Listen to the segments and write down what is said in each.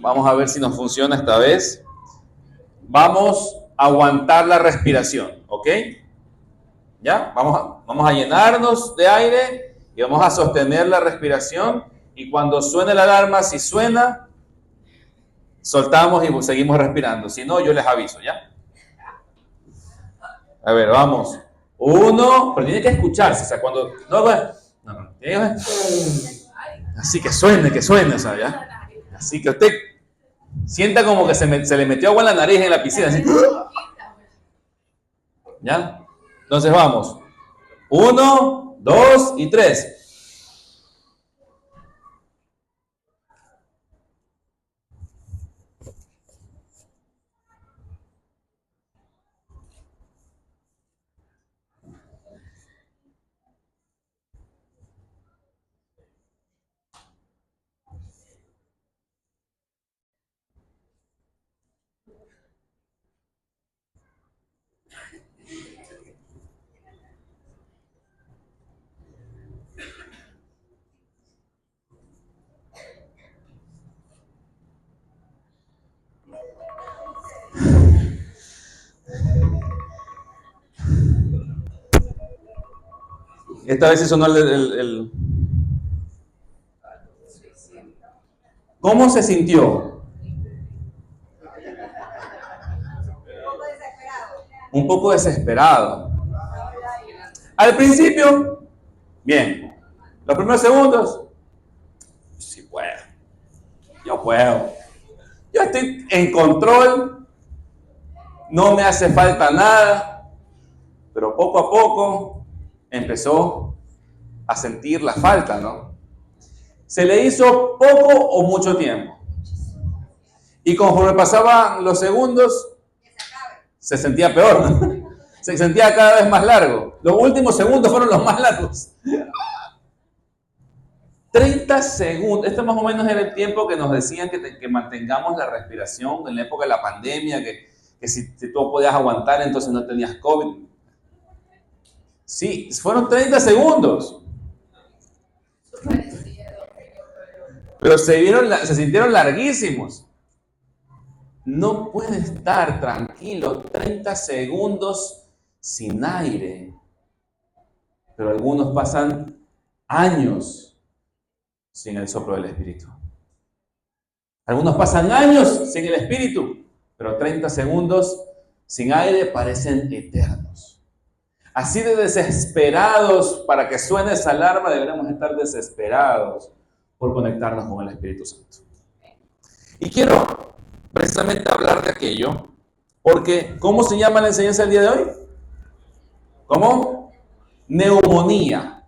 Vamos a ver si nos funciona esta vez. Vamos a aguantar la respiración, ¿ok? ¿Ya? Vamos a llenarnos de aire y vamos a sostener la respiración. Y cuando suene la alarma, si suena, soltamos y seguimos respirando. Si no, yo les aviso, ¿ya? A ver, vamos. 1, pero tiene que escucharse, o sea, cuando... Así que suene, o sea, ¿ya? Así que usted sienta como que se le metió agua en la nariz en la piscina, así. ¿Ya? Entonces vamos. 1, 2 y 3. Esta vez sí sonó el... ¿Cómo se sintió? Un poco desesperado. Al principio, bien. Los primeros segundos, sí puedo. Yo puedo. Yo estoy en control. No me hace falta nada. Pero poco a poco empezó a sentir la falta, ¿no? ¿Se le hizo poco o mucho tiempo? Y conforme pasaban los segundos, se sentía peor, ¿no? Se sentía cada vez más largo. Los últimos segundos fueron los más largos. 30 segundos. Este más o menos era el tiempo que nos decían que mantengamos la respiración en la época de la pandemia, que si tú podías aguantar, entonces no tenías COVID. Sí, fueron 30 segundos. Pero se sintieron larguísimos. No puede estar tranquilo 30 segundos sin aire. Pero algunos pasan años sin el soplo del Espíritu. Algunos pasan años sin el Espíritu, pero 30 segundos sin aire parecen eternos. Así de desesperados para que suene esa alarma, deberíamos estar desesperados por conectarnos con el Espíritu Santo. Y quiero precisamente hablar de aquello, porque ¿cómo se llama la enseñanza del día de hoy? ¿Cómo? Neumonía.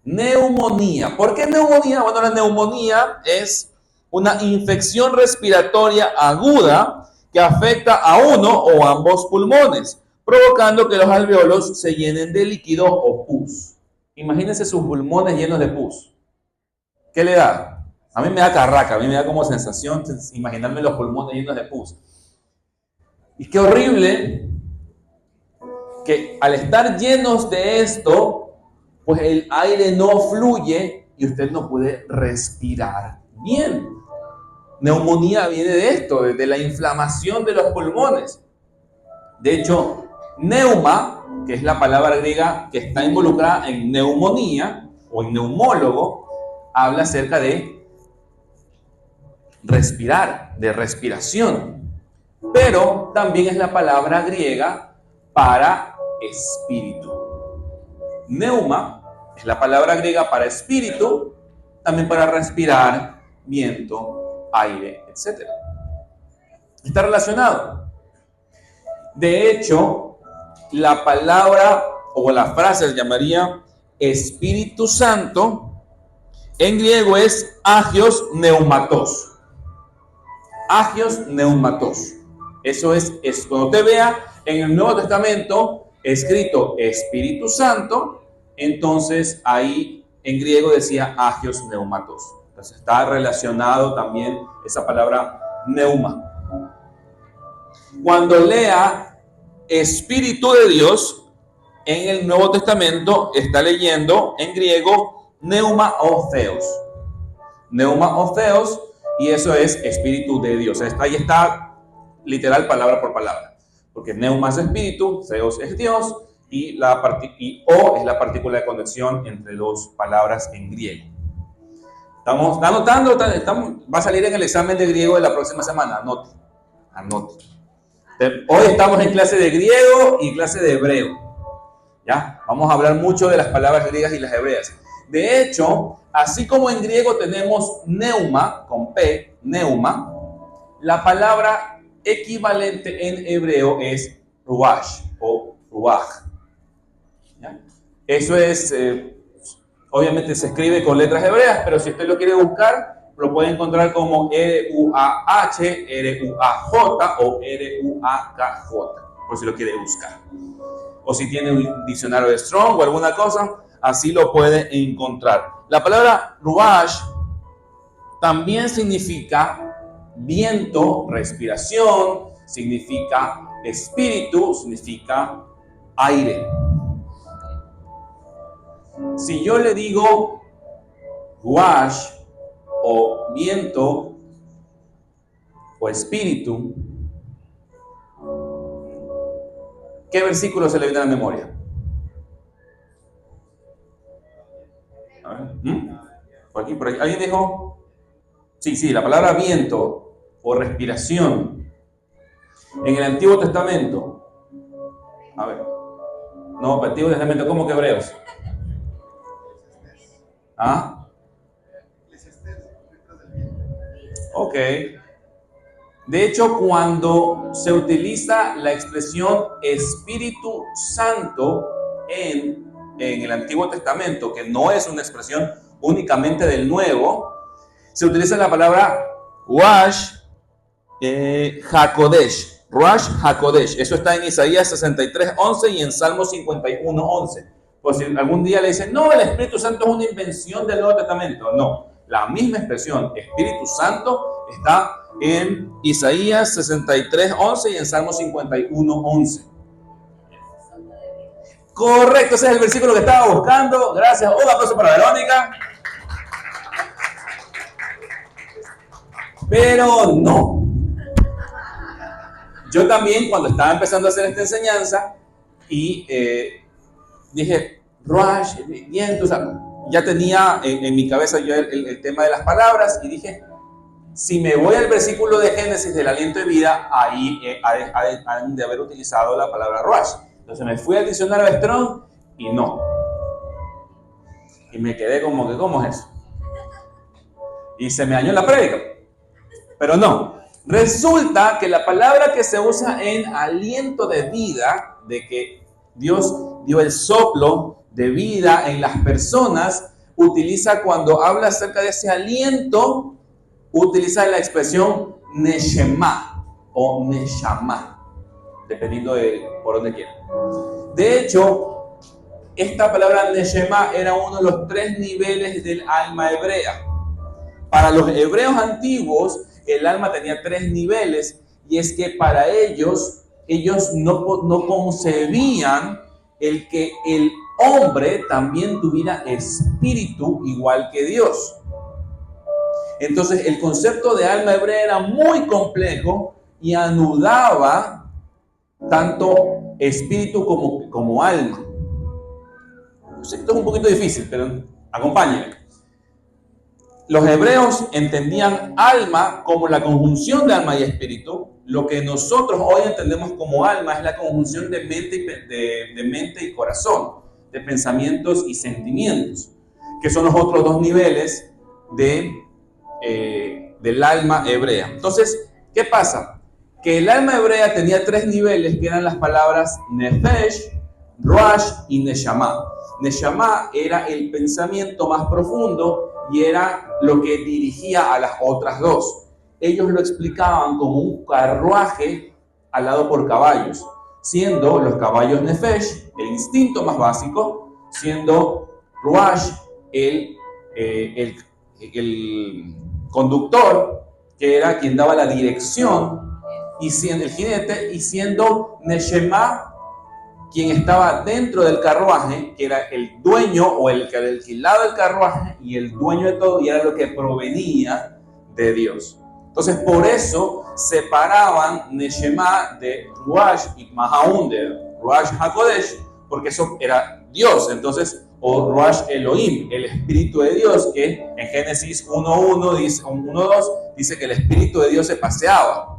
Neumonía. ¿Por qué neumonía? Bueno, la neumonía es una infección respiratoria aguda que afecta a uno o ambos pulmones, provocando que los alveolos se llenen de líquido o pus. Imagínense sus pulmones llenos de pus. ¿Qué le da? A mí me da carraca, a mí me da como sensación imaginarme los pulmones llenos de pus. Y qué horrible que al estar llenos de esto, pues el aire no fluye y usted no puede respirar bien. Neumonía viene de esto, de la inflamación de los pulmones. De hecho, neuma, que es la palabra griega que está involucrada en neumonía o en neumólogo, habla acerca de respirar, de respiración. Pero también es la palabra griega para espíritu. Neuma es la palabra griega para espíritu, también para respirar, viento, aire, etc. Está relacionado. De hecho, la palabra o la frase se llamaría Espíritu Santo. En griego es agios pneumatos. Agios pneumatos. Eso es cuando te vea en el Nuevo Testamento escrito Espíritu Santo, entonces ahí en griego decía agios pneumatos. Entonces está relacionado también esa palabra neuma. Cuando lea Espíritu de Dios en el Nuevo Testamento, está leyendo en griego neuma o theos. Neuma o theos y eso es espíritu de Dios. Ahí está literal palabra por palabra, porque Neuma es espíritu, Theos es Dios, y O es la partícula de conexión entre dos palabras en griego. ¿Está anotando? Va a salir en el examen de griego de la próxima semana. Anote. Hoy estamos en clase de griego y clase de hebreo. ¿Ya? Vamos a hablar mucho de las palabras griegas y las hebreas. De hecho, así como en griego tenemos neuma, con P, neuma, la palabra equivalente en hebreo es ruach o ruach. ¿Ya? Eso es, obviamente se escribe con letras hebreas, pero si usted lo quiere buscar, lo puede encontrar como R-U-A-H, R-U-A-J o R-U-A-K-J, por si lo quiere buscar. O si tiene un diccionario de Strong o alguna cosa, así lo puede encontrar. La palabra ruach también significa viento, respiración, significa espíritu, significa aire. Si yo le digo ruach o viento o espíritu, ¿qué versículo se le viene a la memoria? A ver. Por aquí. ¿Alguien dijo? Sí, la palabra viento o respiración. En el Antiguo Testamento. A ver. No, Antiguo Testamento, ¿cómo que Hebreos? ¿Ah? Ok. De hecho, cuando se utiliza la expresión Espíritu Santo en el Antiguo Testamento, que no es una expresión únicamente del Nuevo, se utiliza la palabra Ruach HaKodesh. Ruach HaKodesh. Eso está en Isaías 63:11 y en Salmos 51:11. Por si algún día le dicen, no, el Espíritu Santo es una invención del Nuevo Testamento. No, la misma expresión, Espíritu Santo, está en Isaías 63:11 y en Salmos 51:11. Correcto, ese es el versículo que estaba buscando. Gracias. Un aplauso para Verónica. Pero no. Yo también, cuando estaba empezando a hacer esta enseñanza, y dije, Ruach, viento, o sea, ya tenía en mi cabeza yo el tema de las palabras, y dije, si me voy al versículo de Génesis del aliento de vida, ahí han de haber utilizado la palabra Ruach. Entonces me fui al diccionario de Strong y no. Y me quedé como que, ¿cómo es eso? Y se me dañó la prédica. Pero no. Resulta que la palabra que se usa en aliento de vida, de que Dios dio el soplo de vida en las personas, utiliza cuando habla acerca de ese aliento, utiliza la expresión neshama o neshama, dependiendo de por dónde quiera. De hecho, esta palabra neshama era uno de los 3 niveles del alma hebrea. Para los hebreos antiguos, el alma tenía 3 niveles, y es que para ellos no concebían el que el hombre también tuviera espíritu igual que Dios. Entonces el concepto de alma hebrea era muy complejo y anudaba tanto espíritu como alma. Esto es un poquito difícil, pero acompáñenme. Los hebreos entendían alma como la conjunción de alma y espíritu. Lo que nosotros hoy entendemos como alma es la conjunción de mente y corazón, de pensamientos y sentimientos, que son los otros 2 niveles del alma hebrea. Entonces, ¿qué pasa? Que el alma hebrea tenía 3 niveles, que eran las palabras nefesh, ruach y neshama. Neshama era el pensamiento más profundo y era lo que dirigía a las otras 2. Ellos lo explicaban como un carruaje alado por caballos, siendo los caballos nefesh el instinto más básico, siendo ruach el conductor, que era quien daba la dirección, y siendo el jinete, y siendo neshama quien estaba dentro del carruaje, que era el dueño o el que alquilaba el carruaje y el dueño de todo, y era lo que provenía de Dios. Entonces, por eso separaban Neshama de Ruach y Mahaun de Ruach HaKodesh, porque eso era Dios. Entonces, o Ruach Elohim, el Espíritu de Dios, que en Génesis 1.1 dice, 1.2 dice que el Espíritu de Dios se paseaba.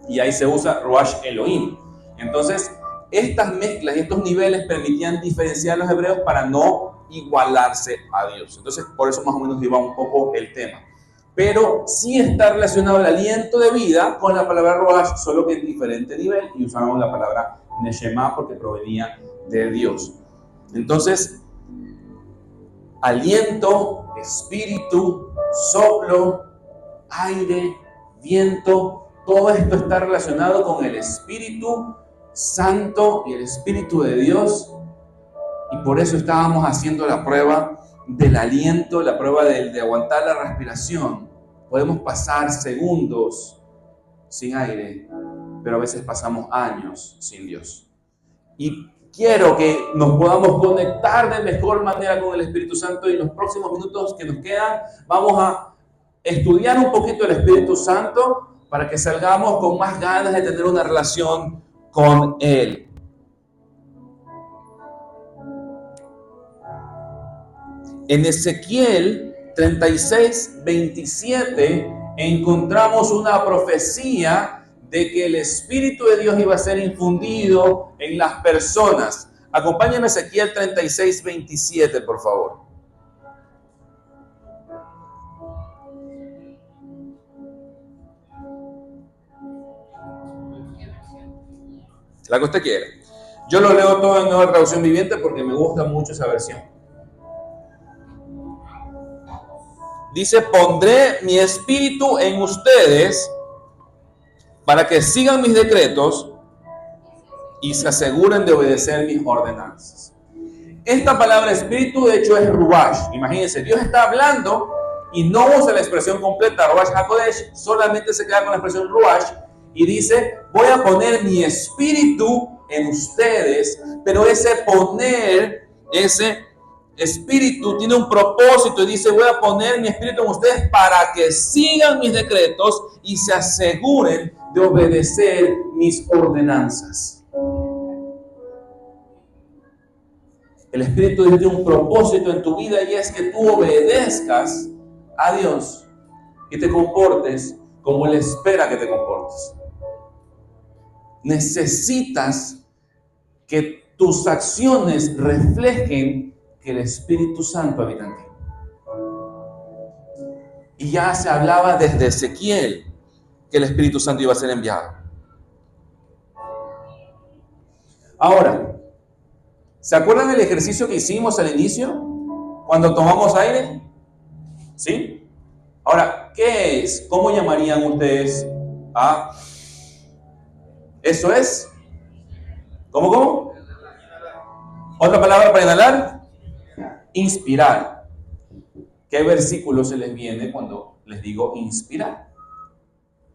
Y ahí se usa Ruach Elohim. Entonces, estas mezclas y estos niveles permitían diferenciar a los hebreos para no igualarse a Dios. Entonces, por eso más o menos iba un poco el tema. Pero sí está relacionado el aliento de vida con la palabra Ruach, solo que en diferente nivel, y usamos la palabra Neshama porque provenía de Dios. Entonces, aliento, espíritu, soplo, aire, viento, todo esto está relacionado con el Espíritu Santo y el Espíritu de Dios. Y por eso estábamos haciendo la prueba del aliento, la prueba de aguantar la respiración. Podemos pasar segundos sin aire, pero a veces pasamos años sin Dios. Y quiero que nos podamos conectar de mejor manera con el Espíritu Santo, y en los próximos minutos que nos quedan vamos a estudiar un poquito el Espíritu Santo para que salgamos con más ganas de tener una relación con Él. En Ezequiel 36:27 encontramos una profecía de que el Espíritu de Dios iba a ser infundido en las personas. Acompáñenme a Ezequiel 36:27, por favor. La que usted quiera. Yo lo leo todo en Nueva Traducción Viviente porque me gusta mucho esa versión. Dice: pondré mi espíritu en ustedes para que sigan mis decretos y se aseguren de obedecer mis ordenanzas. Esta palabra espíritu, de hecho, es Ruach. Imagínense, Dios está hablando y no usa la expresión completa Ruach HaKodesh, solamente se queda con la expresión Ruach y dice: voy a poner mi espíritu en ustedes, pero ese poner, ese espíritu tiene un propósito y dice: voy a poner mi espíritu en ustedes para que sigan mis decretos y se aseguren de obedecer mis ordenanzas. El Espíritu de Dios tiene un propósito en tu vida, y es que tú obedezcas a Dios y te comportes como Él espera que te comportes. Necesitas que tus acciones reflejen que el Espíritu Santo habita en ti. Y ya se hablaba desde Ezequiel que el Espíritu Santo iba a ser enviado. Ahora, ¿se acuerdan del ejercicio que hicimos al inicio? Cuando tomamos aire. ¿Sí? Ahora, ¿qué es? ¿Cómo llamarían ustedes a eso? Es. ¿Cómo? ¿Otra palabra para inhalar? Inspirar. ¿Qué versículo se les viene cuando les digo inspirar?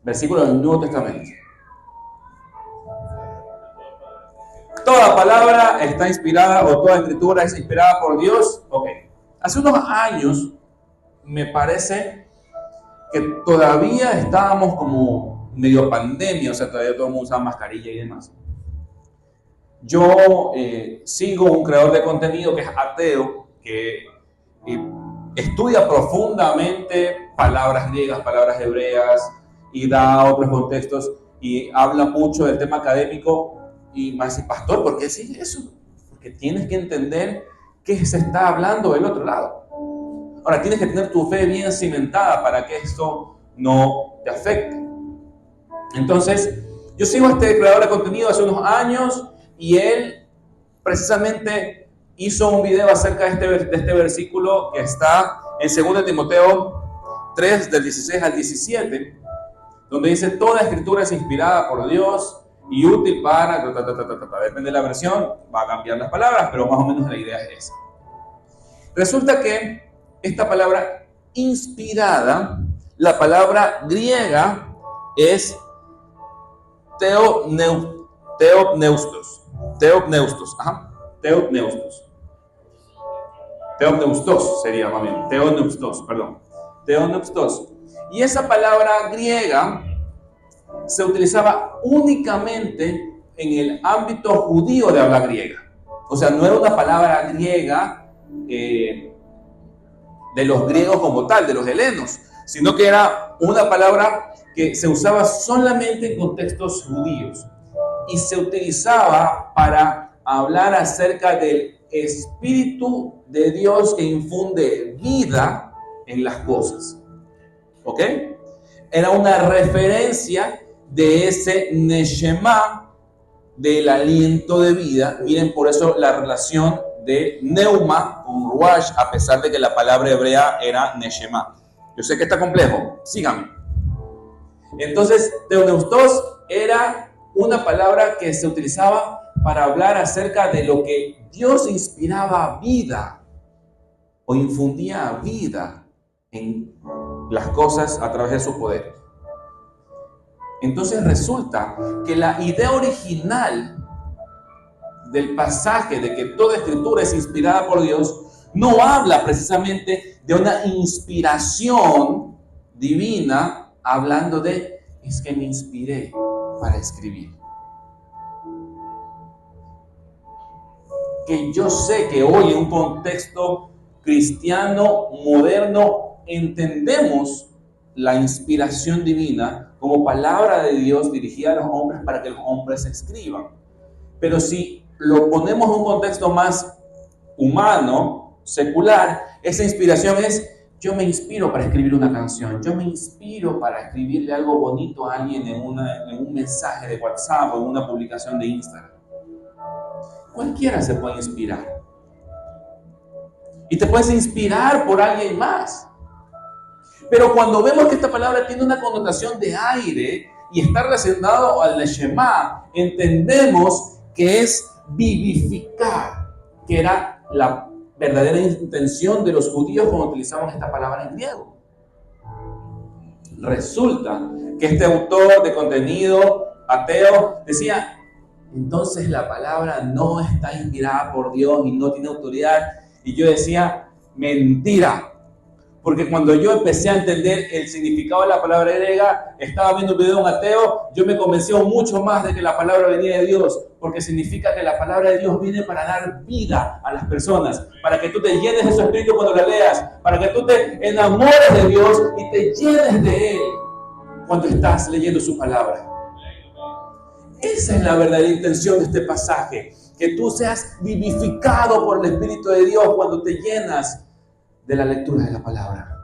Versículo del Nuevo Testamento. Toda palabra está inspirada, o toda escritura es inspirada por Dios. Ok. Hace unos años me parece que todavía estábamos como medio pandemia, o sea, todavía todo el mundo usaba mascarilla y demás. Yo sigo un creador de contenido que es ateo, que estudia profundamente palabras griegas, palabras hebreas, y da otros contextos, y habla mucho del tema académico. Y me dice: pastor, ¿por qué sigue eso? Porque tienes que entender qué se está hablando del otro lado. Ahora, tienes que tener tu fe bien cimentada para que esto no te afecte. Entonces, yo sigo a este creador de contenido hace unos años, y él precisamente hizo un video acerca de este versículo que está en 2 Timoteo 3, del 16 al 17, donde dice: toda escritura es inspirada por Dios y útil para... Depende de la versión, va a cambiar las palabras, pero más o menos la idea es esa. Resulta que esta palabra inspirada, la palabra griega es teopneustos. Teopneustos sería más bien. Teopneustos. Y esa palabra griega se utilizaba únicamente en el ámbito judío de habla griega. O sea, no era una palabra griega de los griegos como tal, de los helenos, sino que era una palabra que se usaba solamente en contextos judíos y se utilizaba para hablar acerca del Espíritu de Dios que infunde vida en las cosas. ¿Ok? Era una referencia de ese Neshama, del aliento de vida. Miren, por eso la relación de Neuma con Ruach, a pesar de que la palabra hebrea era Neshama. Yo sé que está complejo, síganme. Entonces, Teoneustos era una palabra que se utilizaba para hablar acerca de lo que Dios inspiraba vida o infundía vida en las cosas a través de su poder. Entonces resulta que la idea original del pasaje de que toda escritura es inspirada por Dios no habla precisamente de una inspiración divina, hablando de, es que me inspiré para escribir. Que yo sé que hoy en un contexto cristiano moderno entendemos la inspiración divina como palabra de Dios dirigida a los hombres para que los hombres escriban. Pero si lo ponemos en un contexto más humano, secular, esa inspiración es: yo me inspiro para escribir una canción, yo me inspiro para escribirle algo bonito a alguien en un mensaje de WhatsApp o en una publicación de Instagram. Cualquiera se puede inspirar. Y te puedes inspirar por alguien más. Pero cuando vemos que esta palabra tiene una connotación de aire y está relacionado al Neshama, entendemos que es vivificar, que era la verdadera intención de los judíos cuando utilizaban esta palabra en griego. Resulta que este autor de contenido ateo decía: entonces la palabra no está inspirada por Dios y no tiene autoridad. Y yo decía: mentira. Porque cuando yo empecé a entender el significado de la palabra griega, estaba viendo un video de un ateo, yo me convencí mucho más de que la palabra venía de Dios, porque significa que la palabra de Dios viene para dar vida a las personas, para que tú te llenes de su espíritu cuando la leas, para que tú te enamores de Dios y te llenes de Él cuando estás leyendo su palabra. Esa es la verdadera intención de este pasaje, que tú seas vivificado por el Espíritu de Dios cuando te llenas de la lectura de la palabra.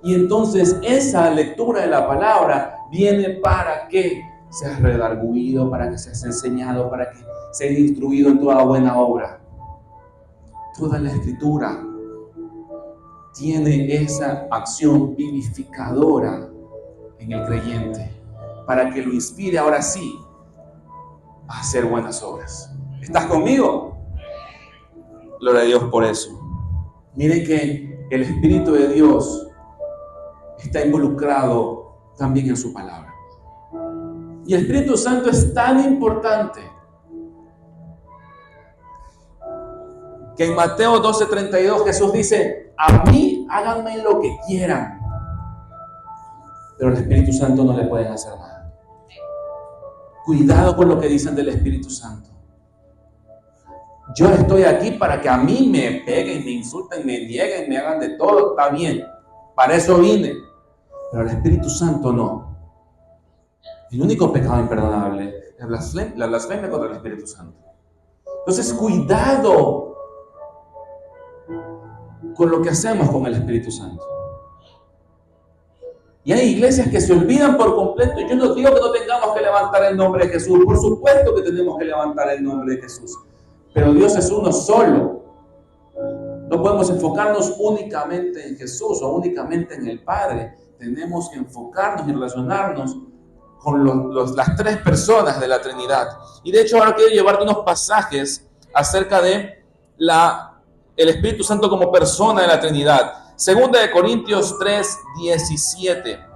Y entonces esa lectura de la palabra viene para que seas redarguido, para que seas enseñado, para que seas instruido en toda buena obra. Toda la escritura tiene esa acción vivificadora en el creyente, para que lo inspire ahora sí a hacer buenas obras. ¿Estás conmigo? Gloria a Dios por eso. Mire que el Espíritu de Dios está involucrado también en su palabra. Y el Espíritu Santo es tan importante que en Mateo 12:32 Jesús dice: a mí háganme lo que quieran, pero al Espíritu Santo no le pueden hacer nada. Cuidado con lo que dicen del Espíritu Santo. Yo estoy aquí para que a mí me peguen, me insulten, me nieguen, me hagan de todo, está bien. Para eso vine. Pero al Espíritu Santo no. El único pecado imperdonable es la blasfemia contra el Espíritu Santo. Entonces, cuidado con lo que hacemos con el Espíritu Santo. Y hay iglesias que se olvidan por completo. Yo no digo que no tengamos que levantar el nombre de Jesús. Por supuesto que tenemos que levantar el nombre de Jesús. Pero Dios es uno solo. No podemos enfocarnos únicamente en Jesús o únicamente en el Padre. Tenemos que enfocarnos y relacionarnos con las tres personas de la Trinidad. Y de hecho ahora quiero llevarte unos pasajes acerca de el Espíritu Santo como persona de la Trinidad. Segunda de Corintios 3:17.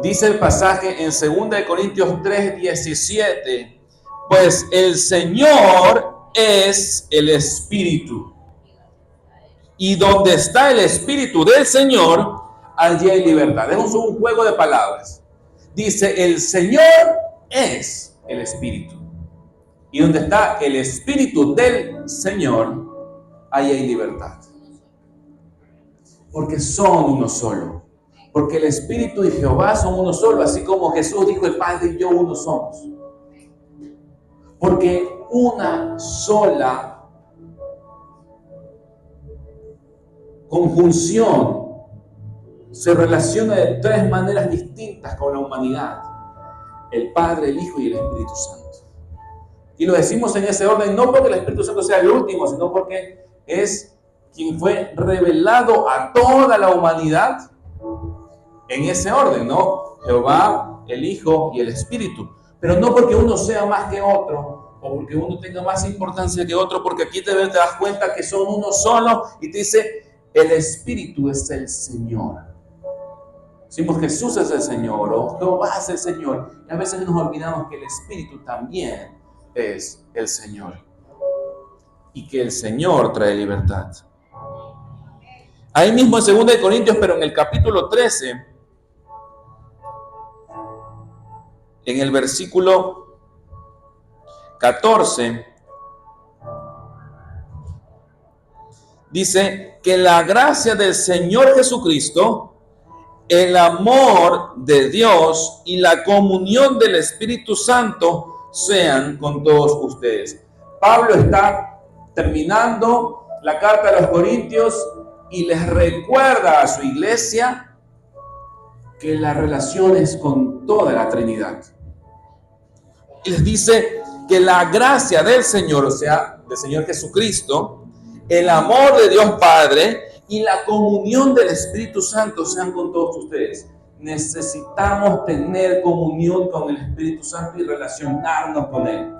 Dice el pasaje en 2 Corintios 3:17, pues el Señor es el Espíritu. Y donde está el Espíritu del Señor, allí hay libertad. Es un juego de palabras. Dice, el Señor es el Espíritu. Y donde está el Espíritu del Señor, ahí hay libertad. Porque son uno solo. Porque el Espíritu y Jehová son uno solo, así como Jesús dijo, el Padre y yo uno somos. Porque una sola conjunción se relaciona de tres maneras distintas con la humanidad: el Padre, el Hijo y el Espíritu Santo. Y lo decimos en ese orden no porque el Espíritu Santo sea el último, sino porque es quien fue revelado a toda la humanidad en ese orden, ¿no? Jehová, el Hijo y el Espíritu. Pero no porque uno sea más que otro, o porque uno tenga más importancia que otro, porque aquí te das cuenta que son uno solo, y te dice, el Espíritu es el Señor. Decimos Jesús es el Señor, o Jehová es el Señor, y a veces nos olvidamos que el Espíritu también es el Señor, y que el Señor trae libertad. Ahí mismo en 2 Corintios, pero en el capítulo 13, en el versículo 14, dice que la gracia del Señor Jesucristo, el amor de Dios y la comunión del Espíritu Santo sean con todos ustedes. Pablo está terminando la carta a los Corintios y les recuerda a su iglesia que la relación es con toda la Trinidad. Y les dice que la gracia del Señor, o sea, del Señor Jesucristo, el amor de Dios Padre y la comunión del Espíritu Santo sean con todos ustedes. Necesitamos tener comunión con el Espíritu Santo y relacionarnos con Él.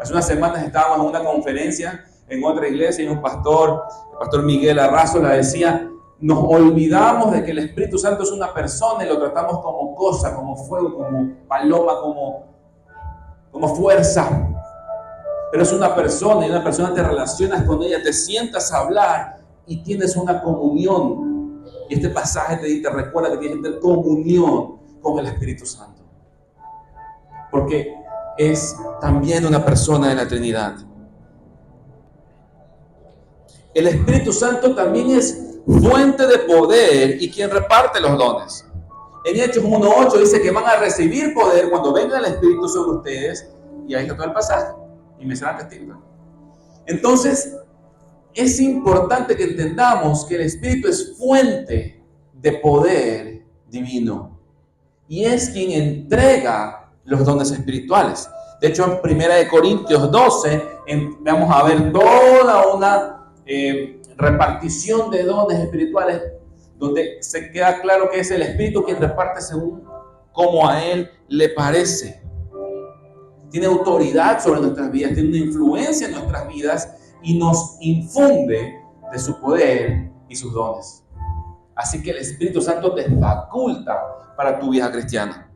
Hace unas semanas estábamos en una conferencia en otra iglesia y un pastor, el pastor Miguel Arrazola, decía, nos olvidamos de que el Espíritu Santo es una persona y lo tratamos como cosa, como fuego, como paloma, como fuerza. Pero es una persona y una persona te relacionas con ella, te sientas a hablar y tienes una comunión. Y este pasaje te recuerda que tienes que tener comunión con el Espíritu Santo. Porque es también una persona de la Trinidad. El Espíritu Santo también es fuente de poder y quien reparte los dones. En Hechos 1:8 dice que van a recibir poder cuando venga el Espíritu sobre ustedes, y ahí está todo el pasaje, y me serán testigos. Entonces, es importante que entendamos que el Espíritu es fuente de poder divino, y es quien entrega los dones espirituales. De hecho, en 1 Corintios 12, vamos a ver toda una repartición de dones espirituales, donde se queda claro que es el Espíritu quien reparte según como a Él le parece. Tiene autoridad sobre nuestras vidas, tiene una influencia en nuestras vidas y nos infunde de su poder y sus dones. Así que el Espíritu Santo te faculta para tu vida cristiana.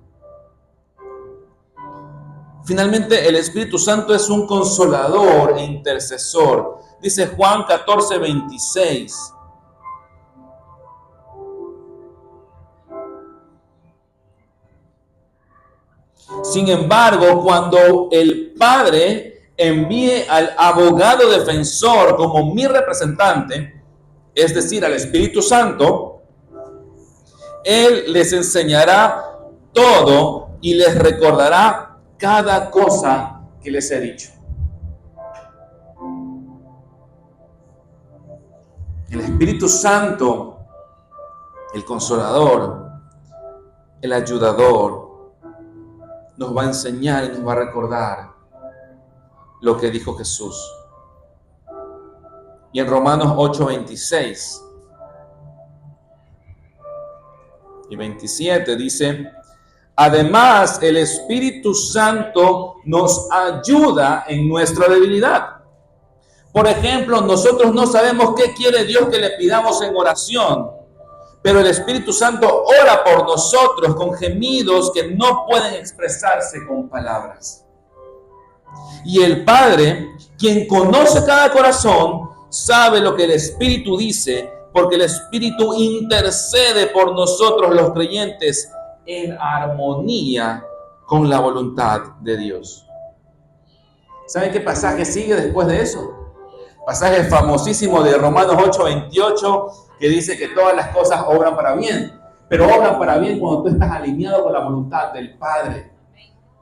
Finalmente, el Espíritu Santo es un consolador e intercesor. Dice Juan 14:26. Sin embargo, cuando el Padre envíe al abogado defensor como mi representante, es decir, al Espíritu Santo, Él les enseñará todo y les recordará cada cosa que les he dicho. El Espíritu Santo, el Consolador, el Ayudador, nos va a enseñar y nos va a recordar lo que dijo Jesús. Y en Romanos 8:26 y 27 dice, además el Espíritu Santo nos ayuda en nuestra debilidad. Por ejemplo, nosotros no sabemos qué quiere Dios que le pidamos en oración, Pero el Espíritu Santo ora por nosotros con gemidos que no pueden expresarse con palabras. Y el Padre, quien conoce cada corazón, sabe lo que el Espíritu dice, porque el Espíritu intercede por nosotros los creyentes en armonía con la voluntad de Dios. ¿Saben qué pasaje sigue después de eso? Pasaje famosísimo de Romanos 8:28, que dice que todas las cosas obran para bien, pero obran para bien cuando tú estás alineado con la voluntad del Padre.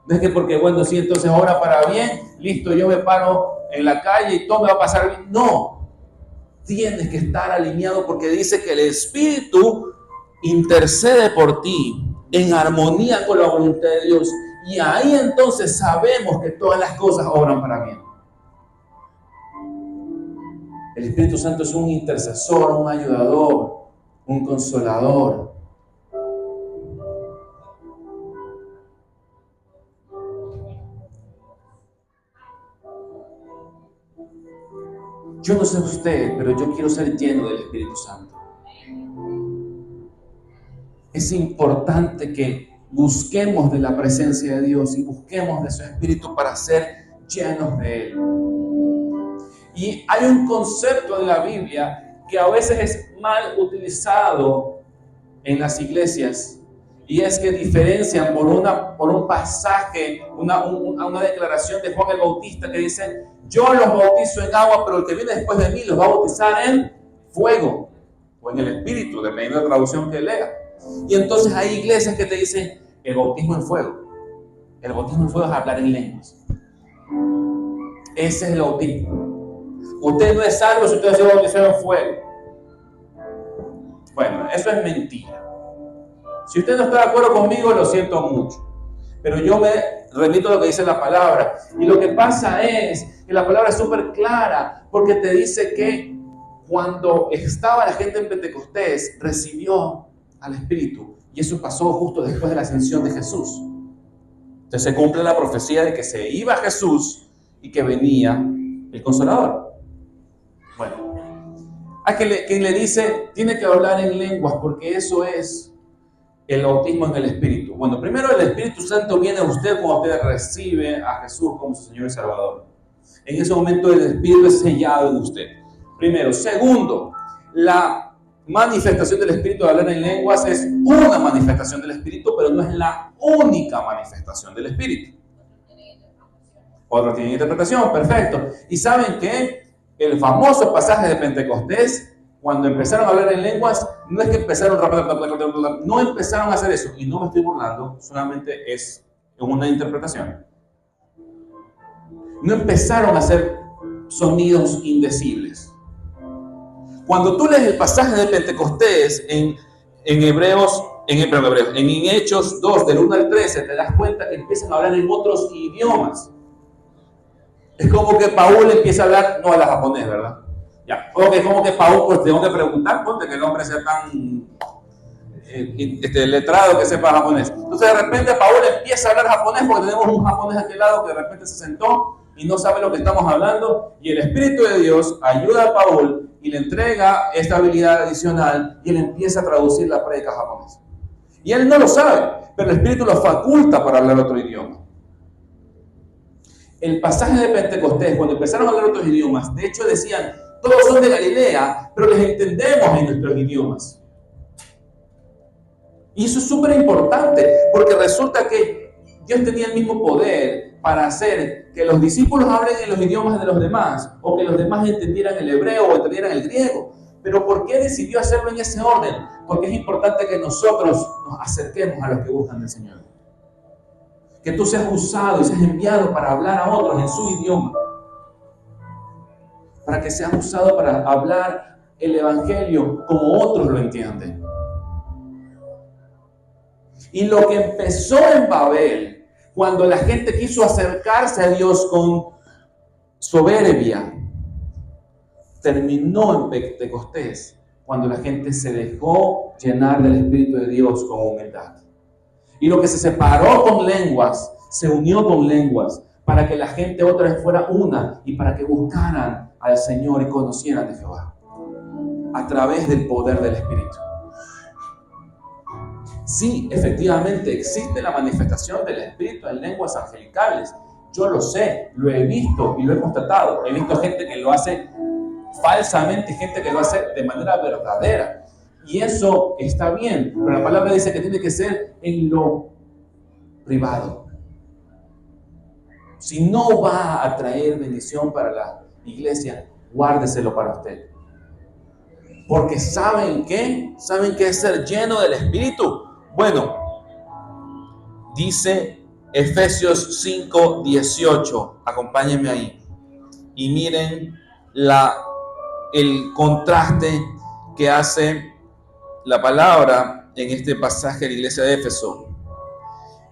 No es que porque, bueno, sí, entonces obra para bien, listo, yo me paro en la calle y todo me va a pasar bien. No, tienes que estar alineado porque dice que el Espíritu intercede por ti en armonía con la voluntad de Dios. Y ahí entonces sabemos que todas las cosas obran para bien. El Espíritu Santo es un intercesor, un ayudador, un consolador. Yo no sé usted, pero yo quiero ser lleno del Espíritu Santo. Es importante que busquemos de la presencia de Dios y busquemos de su Espíritu para ser llenos de Él. Y hay un concepto en la Biblia que a veces es mal utilizado en las iglesias, y es que diferencian por un pasaje, una declaración de Juan el Bautista que dice: yo los bautizo en agua, pero el que viene después de mí los va a bautizar en fuego o en el Espíritu, dependiendo de la traducción que lea. Y entonces hay iglesias que te dicen el bautismo en fuego. El bautismo en fuego es hablar en lenguas. Ese es el bautismo. Usted no es salvo si usted se bautizó en fuego. Bueno, eso es mentira. Si usted no está de acuerdo conmigo, lo siento mucho. Pero yo me remito a lo que dice la palabra. Y lo que pasa es que la palabra es súper clara, porque te dice que cuando estaba la gente en Pentecostés, recibió al Espíritu. Y eso pasó justo después de la ascensión de Jesús. Entonces se cumple la profecía de que se iba Jesús y que venía el Consolador. Bueno, a quien le dice, tiene que hablar en lenguas, porque eso es el bautismo en el Espíritu. Bueno, primero el Espíritu Santo viene a usted cuando usted recibe a Jesús como su Señor y Salvador. En ese momento el Espíritu es sellado en usted. Primero. Segundo, la manifestación del Espíritu de hablar en lenguas es una manifestación del Espíritu, pero no es la única manifestación del Espíritu. Otro tiene interpretación, perfecto. Y saben que el famoso pasaje de Pentecostés, cuando empezaron a hablar en lenguas, no es que empezaron no empezaron a hacer eso, y no me estoy burlando, solamente es una interpretación. No empezaron a hacer sonidos indecibles. Cuando tú lees el pasaje de Pentecostés en Hechos 2, del 1 al 13, te das cuenta que empiezan a hablar en otros idiomas. Es como que Paúl empieza a hablar, no habla japonés, ¿verdad? Ya, como que Paúl, pues tengo que preguntar, ponte que el hombre sea tan letrado que sepa japonés. Entonces de repente Paúl empieza a hablar japonés porque tenemos un japonés a aquel lado que de repente se sentó y no sabe lo que estamos hablando, y el Espíritu de Dios ayuda a Paúl y le entrega esta habilidad adicional y él empieza a traducir la prédica japonesa. Y él no lo sabe, pero el Espíritu lo faculta para hablar otro idioma. El pasaje de Pentecostés, cuando empezaron a hablar otros idiomas, de hecho decían, todos son de Galilea, pero les entendemos en nuestros idiomas. Y eso es súper importante, porque resulta que Dios tenía el mismo poder para hacer que los discípulos hablen en los idiomas de los demás, o que los demás entendieran el hebreo o entendieran el griego. Pero ¿por qué decidió hacerlo en ese orden? Porque es importante que nosotros nos acerquemos a los que buscan del Señor. Que tú seas usado y seas enviado para hablar a otros en su idioma. Para que seas usado para hablar el Evangelio como otros lo entienden. Y lo que empezó en Babel, cuando la gente quiso acercarse a Dios con soberbia, terminó en Pentecostés, cuando la gente se dejó llenar del Espíritu de Dios con humildad. Y lo que se separó con lenguas, se unió con lenguas, para que la gente otra vez fuera una y para que buscaran al Señor y conocieran de Jehová a través del poder del Espíritu. Sí, efectivamente existe la manifestación del Espíritu en lenguas angelicales. Yo lo sé, lo he visto y lo he constatado. He visto gente que lo hace falsamente, gente que lo hace de manera verdadera. Y eso está bien, pero la palabra dice que tiene que ser en lo privado. Si no va a traer bendición para la iglesia, guárdeselo para usted. Porque ¿saben qué? ¿Saben qué es ser lleno del Espíritu? Bueno, dice Efesios 5:18. Acompáñenme ahí. Y miren el contraste que hace la palabra en este pasaje de la iglesia de Éfeso.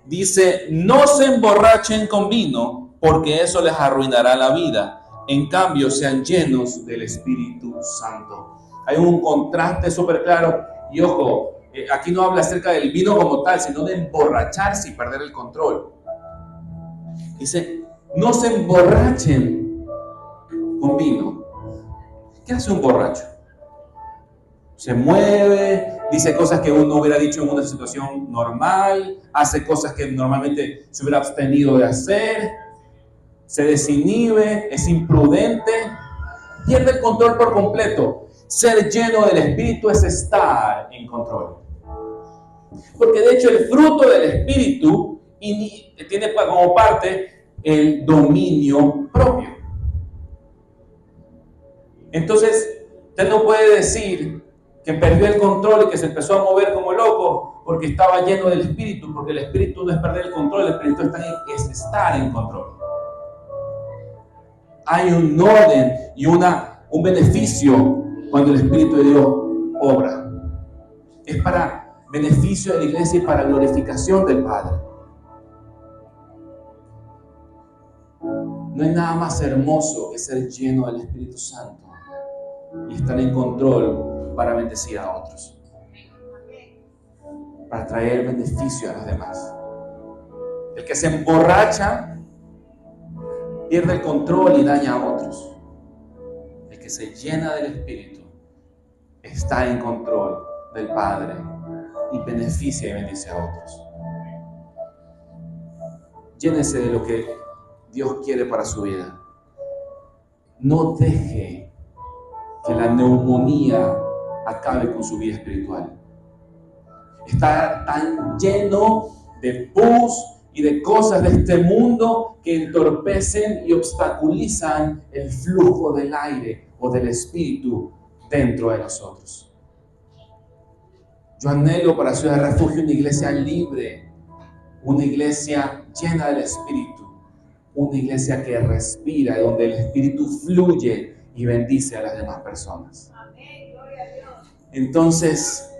Dice, no se emborrachen con vino, porque eso les arruinará la vida. En cambio, sean llenos del Espíritu Santo. Hay un contraste súper claro. Y ojo, aquí no habla acerca del vino como tal, sino de emborracharse y perder el control. Dice, no se emborrachen con vino. ¿Qué hace un borracho? Se mueve, dice cosas que uno hubiera dicho en una situación normal, hace cosas que normalmente se hubiera abstenido de hacer, se desinhibe, es imprudente, pierde el control por completo. Ser lleno del Espíritu es estar en control. Porque de hecho el fruto del Espíritu tiene como parte el dominio propio. Entonces, usted no puede decir que perdió el control y que se empezó a mover como loco porque estaba lleno del Espíritu, porque el Espíritu no es perder el control, el Espíritu es estar en control. Hay un orden y un beneficio cuando el Espíritu de Dios obra. Es para beneficio de la iglesia y para glorificación del Padre. No hay nada más hermoso que ser lleno del Espíritu Santo y estar en control para bendecir a otros, para traer beneficio a los demás. El que se emborracha pierde el control y daña a otros. El que se llena del Espíritu está en control del Padre y beneficia y bendice a otros. Llénese de lo que Dios quiere para su vida. No deje que la neumonía acabe con su vida espiritual. Está tan lleno de pus y de cosas de este mundo que entorpecen y obstaculizan el flujo del aire o del Espíritu dentro de nosotros. Yo anhelo para Ciudad de Refugio una iglesia libre, una iglesia llena del Espíritu, una iglesia que respira, donde el Espíritu fluye y bendice a las demás personas. Amén, gloria a Dios. Entonces,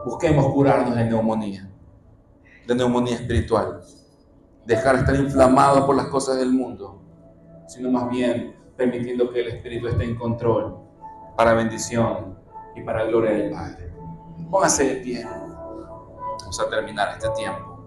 busquemos curarnos de neumonía espiritual. Dejar de estar inflamados por las cosas del mundo, sino más bien permitiendo que el Espíritu esté en control para bendición y para gloria del Padre. Póngase de pie. Vamos a terminar este tiempo.